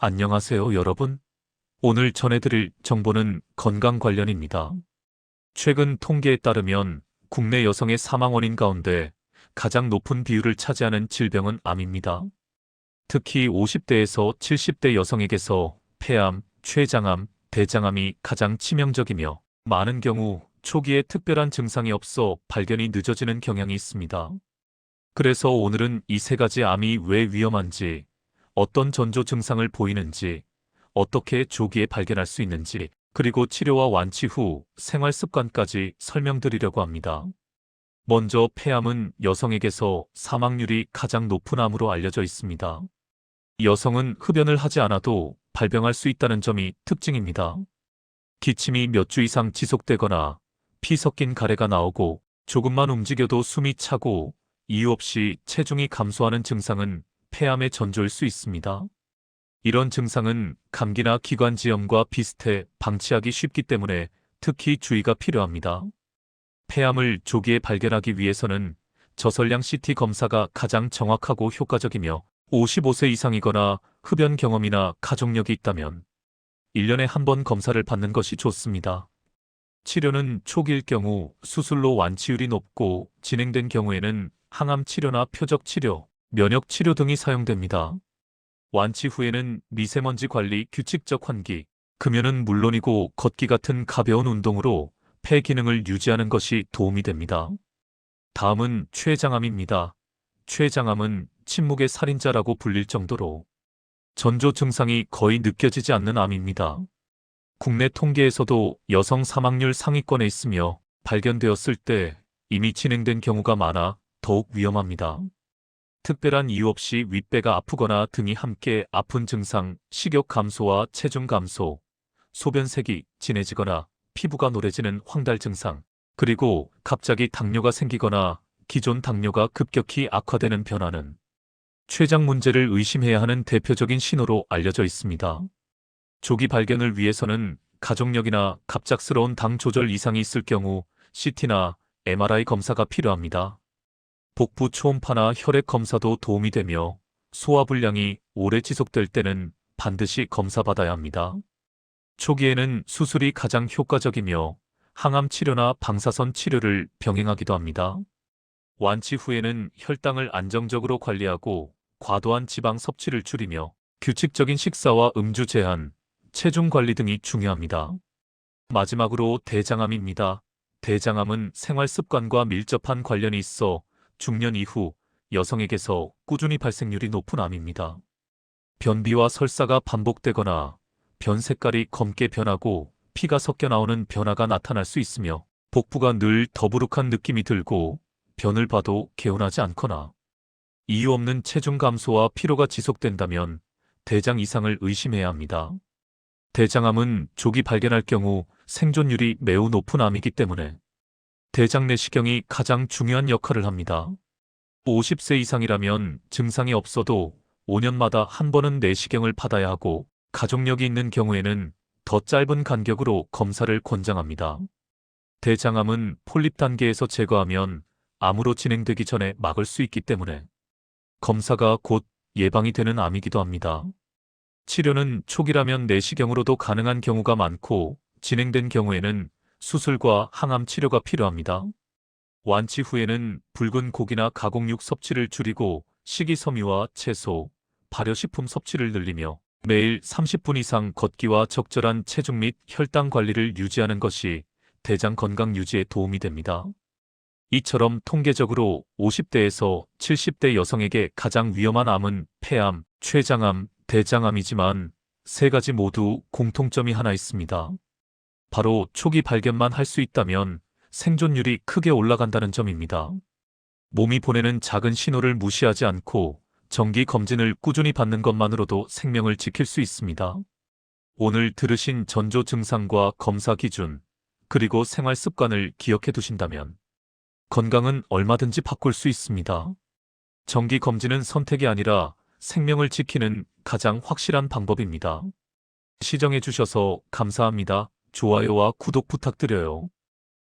안녕하세요, 여러분. 오늘 전해드릴 정보는 건강 관련입니다. 최근 통계에 따르면 국내 여성의 사망 원인 가운데 가장 높은 비율을 차지하는 질병은 암입니다. 특히 50대에서 70대 여성에게서 폐암, 췌장암, 대장암이 가장 치명적이며 많은 경우 초기에 특별한 증상이 없어 발견이 늦어지는 경향이 있습니다. 그래서 오늘은 이 세 가지 암이 왜 위험한지, 어떤 전조 증상을 보이는지, 어떻게 조기에 발견할 수 있는지, 그리고 치료와 완치 후 생활 습관까지 설명드리려고 합니다. 먼저 폐암은 여성에게서 사망률이 가장 높은 암으로 알려져 있습니다. 여성은 흡연을 하지 않아도 발병할 수 있다는 점이 특징입니다. 기침이 몇 주 이상 지속되거나 피 섞인 가래가 나오고 조금만 움직여도 숨이 차고 이유 없이 체중이 감소하는 증상은 폐암의 전조일 수 있습니다. 이런 증상은 감기나 기관지염과 비슷해 방치하기 쉽기 때문에 특히 주의가 필요합니다. 폐암을 조기에 발견하기 위해서는 저설량 CT 검사가 가장 정확하고 효과적이며 55세 이상이거나 흡연 경험이나 가족력이 있다면 1년에 한 번 검사를 받는 것이 좋습니다. 치료는 초기일 경우 수술로 완치율이 높고 진행된 경우에는 항암 치료나 표적 치료, 면역 치료 등이 사용됩니다. 완치 후에는 미세먼지 관리, 규칙적 환기, 금연은 물론이고 걷기 같은 가벼운 운동으로 폐 기능을 유지하는 것이 도움이 됩니다. 다음은 췌장암입니다. 췌장암은 침묵의 살인자라고 불릴 정도로 전조 증상이 거의 느껴지지 않는 암입니다. 국내 통계에서도 여성 사망률 상위권에 있으며 발견되었을 때 이미 진행된 경우가 많아 더욱 위험합니다. 특별한 이유 없이 윗배가 아프거나 등이 함께 아픈 증상, 식욕 감소와 체중 감소, 소변색이 진해지거나 피부가 노래지는 황달 증상, 그리고 갑자기 당뇨가 생기거나 기존 당뇨가 급격히 악화되는 변화는 췌장 문제를 의심해야 하는 대표적인 신호로 알려져 있습니다. 조기 발견을 위해서는 가족력이나 갑작스러운 당 조절 이상이 있을 경우 CT나 MRI 검사가 필요합니다. 복부 초음파나 혈액 검사도 도움이 되며 소화불량이 오래 지속될 때는 반드시 검사받아야 합니다. 초기에는 수술이 가장 효과적이며 항암 치료나 방사선 치료를 병행하기도 합니다. 완치 후에는 혈당을 안정적으로 관리하고 과도한 지방 섭취를 줄이며 규칙적인 식사와 음주 제한, 체중 관리 등이 중요합니다. 마지막으로 대장암입니다. 대장암은 생활 습관과 밀접한 관련이 있어 중년 이후 여성에게서 꾸준히 발생률이 높은 암입니다. 변비와 설사가 반복되거나 변 색깔이 검게 변하고 피가 섞여 나오는 변화가 나타날 수 있으며 복부가 늘 더부룩한 느낌이 들고 변을 봐도 개운하지 않거나 이유 없는 체중 감소와 피로가 지속된다면 대장 이상을 의심해야 합니다. 대장암은 조기 발견할 경우 생존율이 매우 높은 암이기 때문에 대장 내시경이 가장 중요한 역할을 합니다. 50세 이상이라면 증상이 없어도 5년마다 한 번은 내시경을 받아야 하고 가족력이 있는 경우에는 더 짧은 간격으로 검사를 권장합니다. 대장암은 폴립 단계에서 제거하면 암으로 진행되기 전에 막을 수 있기 때문에 검사가 곧 예방이 되는 암이기도 합니다. 치료는 초기라면 내시경으로도 가능한 경우가 많고 진행된 경우에는 수술과 항암 치료가 필요합니다. 완치 후에는 붉은 고기나 가공육 섭취를 줄이고 식이섬유와 채소, 발효식품 섭취를 늘리며 매일 30분 이상 걷기와 적절한 체중 및 혈당 관리를 유지하는 것이 대장 건강 유지에 도움이 됩니다. 이처럼 통계적으로 50대에서 70대 여성에게 가장 위험한 암은 폐암, 췌장암, 대장암이지만 세 가지 모두 공통점이 하나 있습니다. 바로 초기 발견만 할 수 있다면 생존율이 크게 올라간다는 점입니다. 몸이 보내는 작은 신호를 무시하지 않고 정기 검진을 꾸준히 받는 것만으로도 생명을 지킬 수 있습니다. 오늘 들으신 전조 증상과 검사 기준, 그리고 생활 습관을 기억해 두신다면 건강은 얼마든지 바꿀 수 있습니다. 정기 검진은 선택이 아니라 생명을 지키는 가장 확실한 방법입니다. 시청해 주셔서 감사합니다. 좋아요와 구독 부탁드려요.